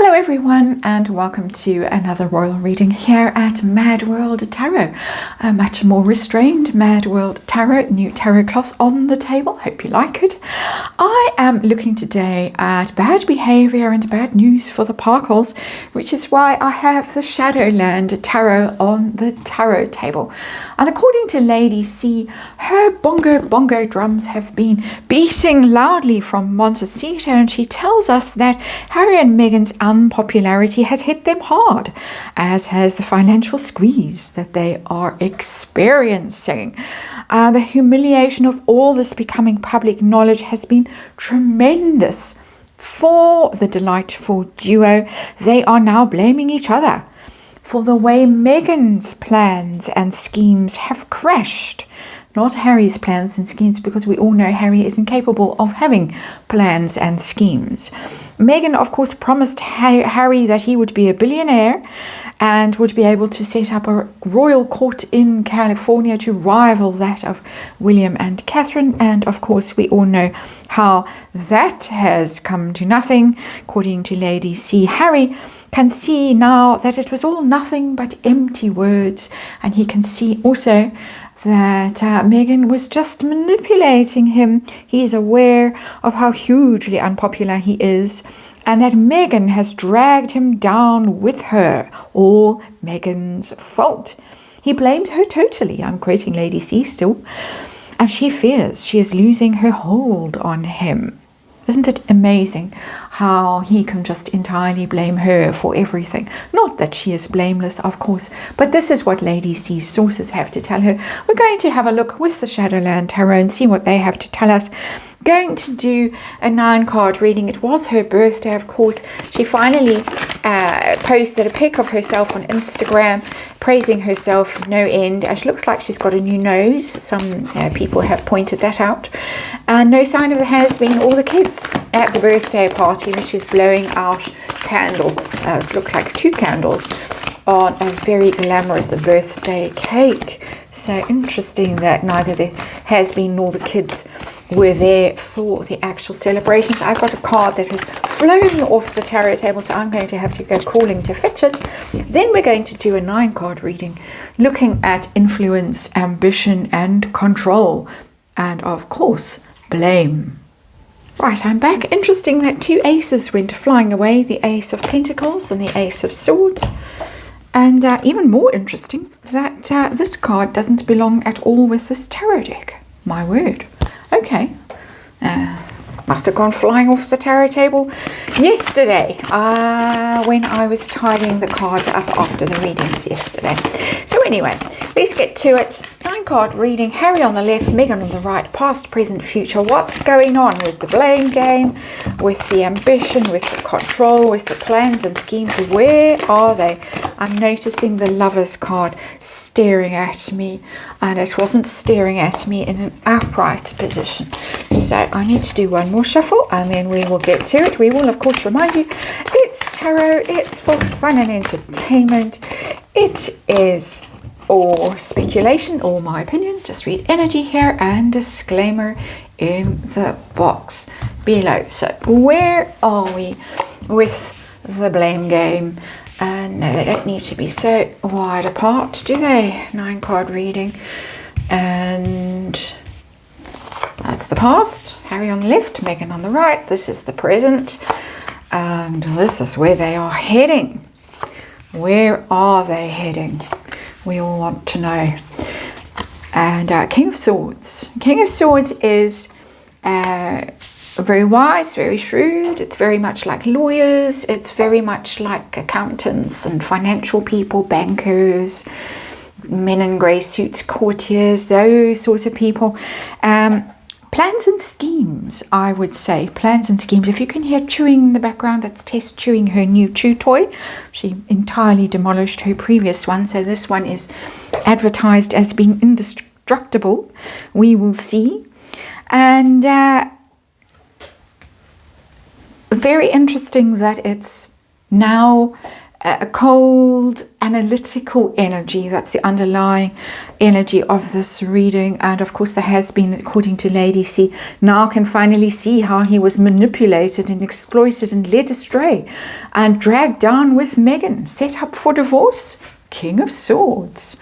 Hello everyone, and welcome to another royal reading here at MadWorldTarot. A much more restrained MadWorldTarot, new tarot cloth on the table. Hope you like it. I am looking today at bad behavior and bad news for the Parkles, which is why I have the Shadowland Tarot on the tarot table. And according to Lady C, her bongo drums have been beating loudly from Montecito, and she tells us that Harry and Meghan's unpopularity has hit them hard, as has the financial squeeze that they are experiencing. The humiliation of all this becoming public knowledge has been tremendous for the delightful duo. They are now blaming each other for the way Meghan's plans and schemes have crashed. Not Harry's plans and schemes, because we all know Harry is incapable of having plans and schemes. Meghan, of course, promised Harry that he would be a billionaire and would be able to set up a royal court in California to rival that of William and Catherine. And of course, we all know how that has come to nothing. According to Lady C, Harry can see now that it was all nothing but empty words. And he can see also that Meghan was just manipulating him. He's aware of how hugely unpopular he is, and that Meghan has dragged him down with her. All Meghan's fault. He blames her totally. I'm quoting Lady C still. And she fears she is losing her hold on him. Isn't it amazing how he can just entirely blame her for everything? Not that she is blameless, of course, but this is what Lady C's sources have to tell her. We're going to have a look with the Shadowland Tarot and see what they have to tell us. Going to do a 9-card reading. It was her birthday, of course. She finally posted a pic of herself on Instagram, praising herself no end. She looks like she's got a new nose. Some people have pointed that out. And no sign of the has-been or the kids at the birthday party, where she's blowing out candle. It looks like 2 candles on a very glamorous birthday cake. So interesting that neither the has-been nor the kids were there for the actual celebrations. I've got a card that has flown off the tarot table, so I'm going to have to go calling to fetch it. Then we're going to do a 9-card reading, looking at influence, ambition, and control, and of course, blame. Right, I'm back. Interesting that 2 aces went flying away, the Ace of Pentacles and the Ace of Swords. And even more interesting that this card doesn't belong at all with this tarot deck. My word. Okay. Must have gone flying off the tarot table yesterday when I was tidying the cards up after the readings yesterday. So anyway, let's get to it. 9-card reading. Harry on the left, Meghan on the right. Past, present, future. What's going on with the blame game, with the ambition, with the control, with the plans and schemes? Where are they? I'm noticing the Lovers card staring at me, and it wasn't staring at me in an upright position. So I need to do one more shuffle, and then we will get to it. We will, of course, remind you it's tarot. It's for fun and entertainment. It is all speculation, all my opinion. Just read energy here and disclaimer in the box below. So where are we with the blame game? And no, they don't need to be so wide apart, do they? 9-card reading. And that's the past. Harry on the left, Meghan on the right. This is the present. And this is where they are heading. Where are they heading? We all want to know. And King of Swords. King of Swords is very wise, very shrewd. It's very much like lawyers. It's very much like accountants and financial people, bankers, men in grey suits, courtiers, those sorts of people. Plans and schemes, I would say. Plans and schemes. If you can hear chewing in the background, that's Tess chewing her new chew toy. She entirely demolished her previous one, so this one is advertised as being indestructible. We will see. And very interesting that it's now a cold, analytical energy. That's the underlying energy of this reading. And of course, there has been, according to Lady C, now can finally see how he was manipulated and exploited and led astray and dragged down with Meghan, set up for divorce. King of Swords.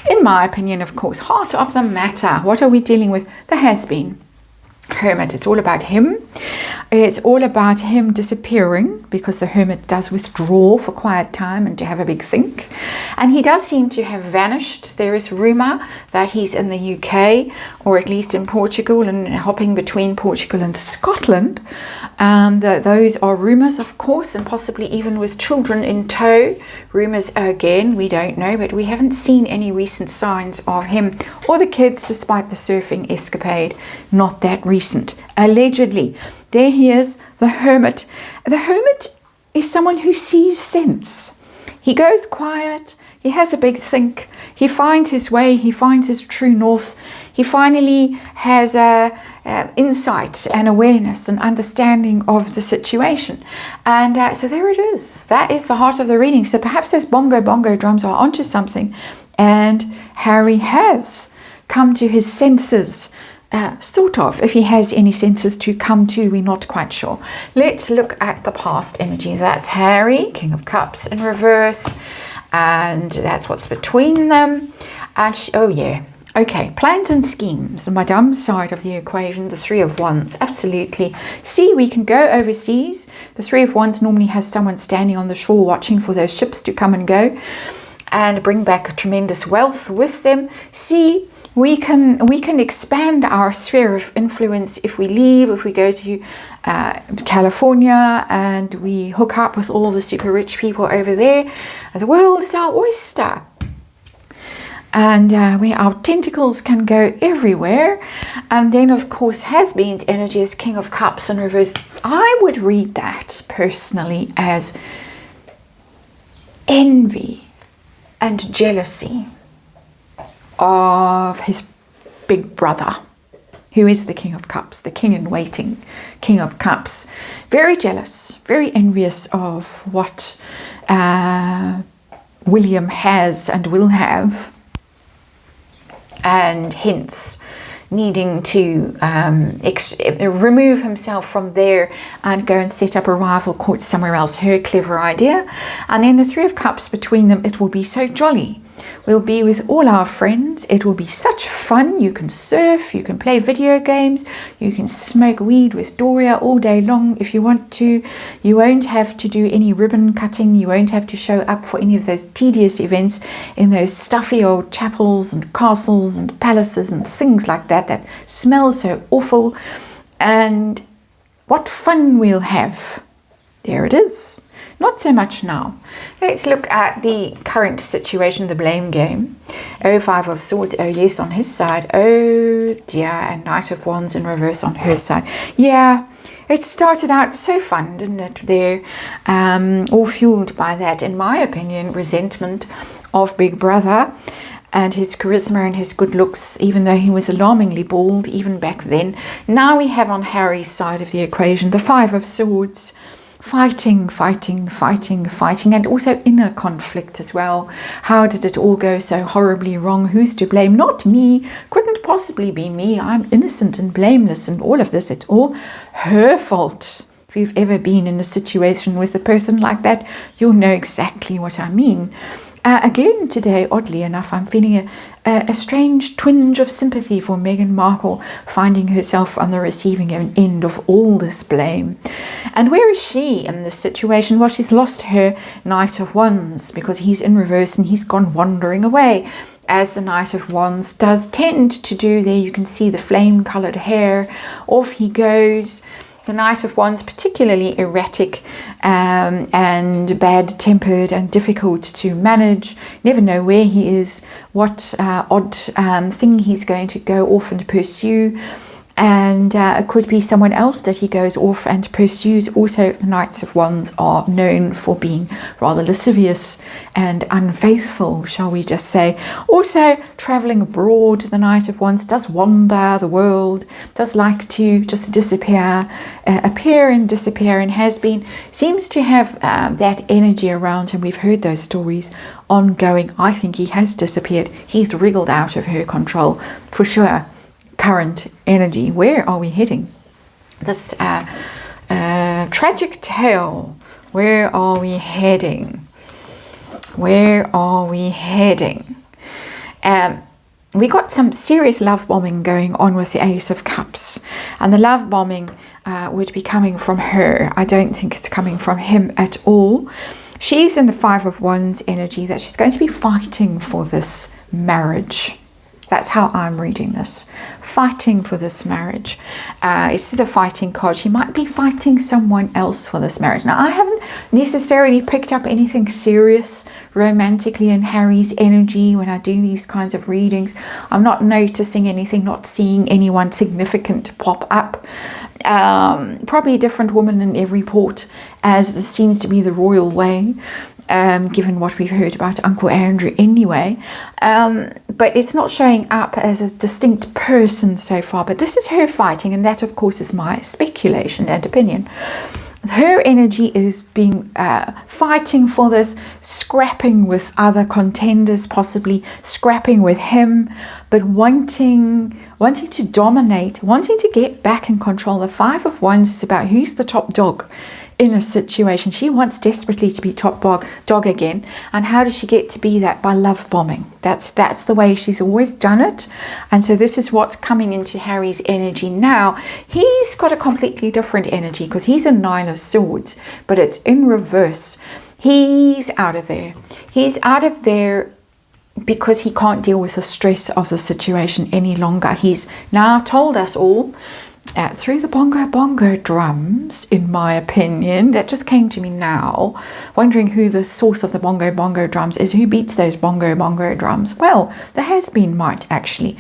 In my opinion, of course, heart of the matter. What are we dealing with? The has-been. Hermit, it's all about him. It's all about him disappearing, because the hermit does withdraw for quiet time and to have a big think. And he does seem to have vanished. There is rumour that he's in the UK, or at least in Portugal, and hopping between Portugal and Scotland. Those are rumours, of course, and possibly even with children in tow. Rumours again, we don't know, but we haven't seen any recent signs of him or the kids, despite the surfing escapade. Not that recent. Allegedly. There he is, the hermit. The hermit is someone who sees sense. He goes quiet. He has a big think. He finds his way. He finds his true north. He finally has a insight and awareness and understanding of the situation. And so there it is. That is the heart of the reading. So perhaps those bongo drums are onto something. And Harry has come to his senses. Sort of, if he has any senses to come to, we're not quite sure. Let's look at the past energy. That's Harry, King of Cups in reverse, and that's what's between them. And oh yeah, okay, plans and schemes. Madame's side of the equation, the Three of Wands, absolutely. See, we can go overseas. The Three of Wands normally has someone standing on the shore watching for those ships to come and go and bring back tremendous wealth with them. See, we can expand our sphere of influence if we leave, if we go to California and we hook up with all the super rich people over there. The world is our oyster. And where our tentacles can go everywhere. And then, of course, has-been's energy is King of Cups in reverse. I would read that personally as envy and jealousy of his big brother, who is the King of Cups, the King in waiting, King of Cups. Very jealous, very envious of what William has and will have, and hence needing to remove himself from there and go and set up a rival court somewhere else. Her clever idea. And then the Three of Cups between them, it will be so jolly. We'll be with all our friends. It will be such fun. You can surf, you can play video games, you can smoke weed with Doria all day long if you want to. You won't have to do any ribbon cutting. You won't have to show up for any of those tedious events in those stuffy old chapels and castles and palaces and things like that that smell so awful. And what fun we'll have. There it is. Not so much now. Let's look at the current situation, the blame game. Oh, Five of Swords. Oh, yes, on his side. Oh, dear. And Knight of Wands in reverse on her side. Yeah, it started out so fun, didn't it? There, all fueled by that, in my opinion, resentment of Big Brother and his charisma and his good looks, even though he was alarmingly bald even back then. Now we have on Harry's side of the equation the Five of Swords. Fighting, and also inner conflict as well. How did it all go so horribly wrong? Who's to blame? Not me. Couldn't possibly be me. I'm innocent and blameless and all of this. It's all her fault. If you've ever been in a situation with a person like that, you'll know exactly what I mean. Again today, oddly enough, I'm feeling a strange twinge of sympathy for Meghan Markle, finding herself on the receiving end of all this blame. And where is she in this situation? Well, she's lost her Knight of Wands because he's in reverse and he's gone wandering away, as the Knight of Wands does tend to do. There you can see the flame-coloured hair. Off he goes. The Knight of Wands, particularly erratic and bad-tempered and difficult to manage. Never know where he is, what odd thing he's going to go off and pursue. And it could be someone else that he goes off and pursues. Also, the Knights of Wands are known for being rather lascivious and unfaithful, shall we just say. Also, traveling abroad, the Knight of Wands does wander the world, does like to just disappear, appear and disappear, and seems to have that energy around him. We've heard those stories ongoing. I think he has disappeared. He's wriggled out of her control for sure. Current energy. Where are we heading? This tragic tale. Where are we heading? Where are we heading? We got some serious love bombing going on with the Ace of Cups, and the love bombing would be coming from her. I don't think it's coming from him at all. She's in the Five of Wands energy, that she's going to be fighting for this marriage. That's how I'm reading this. Fighting for this marriage. It's the fighting card. She might be fighting someone else for this marriage. Now, I haven't necessarily picked up anything serious romantically in Harry's energy when I do these kinds of readings. I'm not noticing anything, not seeing anyone significant pop up. Probably a different woman in every port, as this seems to be the royal way. Given what we've heard about Uncle Andrew anyway. But it's not showing up as a distinct person so far. But this is her fighting, and that, of course, is my speculation and opinion. Her energy is being fighting for this, scrapping with other contenders, possibly scrapping with him, but wanting to dominate, wanting to get back in control. The Five of Wands is about who's the top dog in a situation. She wants desperately to be top dog again. And how does she get to be that? By love bombing. That's the way she's always done it. And so this is what's coming into Harry's energy now. He's got a completely different energy because he's a Nine of Swords, but it's in reverse. He's out of there. He's out of there because he can't deal with the stress of the situation any longer. He's now told us all through the bongo drums, in my opinion, that just came to me now, wondering who the source of the bongo drums is, who beats those bongo drums. Well, the has-been might actually,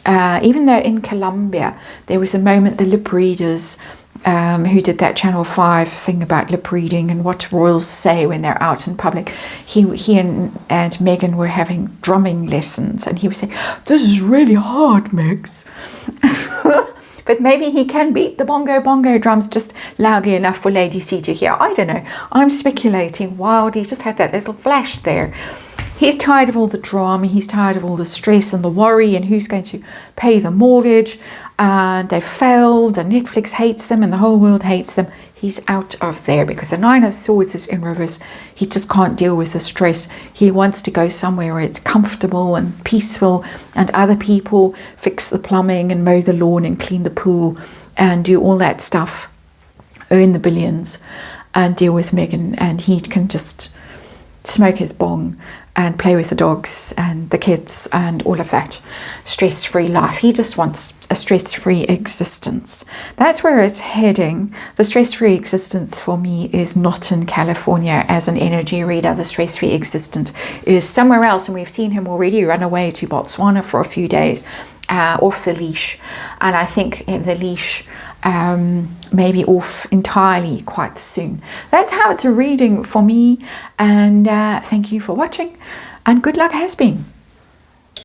even though in Colombia there was a moment the lip readers who did that Channel 5 thing about lip reading and what royals say when they're out in public. He and Meghan were having drumming lessons, and he was saying, "This is really hard, Megs." But maybe he can beat the bongo drums just loudly enough for Lady C to hear. I don't know. I'm speculating wildly. Just had that little flash there. He's tired of all the drama. He's tired of all the stress and the worry and who's going to pay the mortgage. And they failed, and Netflix hates them and the whole world hates them. He's out of there because the Nine of Swords is in reverse. He just can't deal with the stress. He wants to go somewhere where it's comfortable and peaceful, and other people fix the plumbing and mow the lawn and clean the pool and do all that stuff, earn the billions and deal with Meghan, and he can just smoke his bong and play with the dogs and the kids and all of that stress-free life. He just wants a stress-free existence. That's where it's heading. The stress-free existence for me is not in California as an energy reader. The stress-free existence is somewhere else, and we've seen him already run away to Botswana for a few days off the leash. And I think the leash maybe off entirely quite soon. That's how it's a reading for me, and thank you for watching, and good luck has been.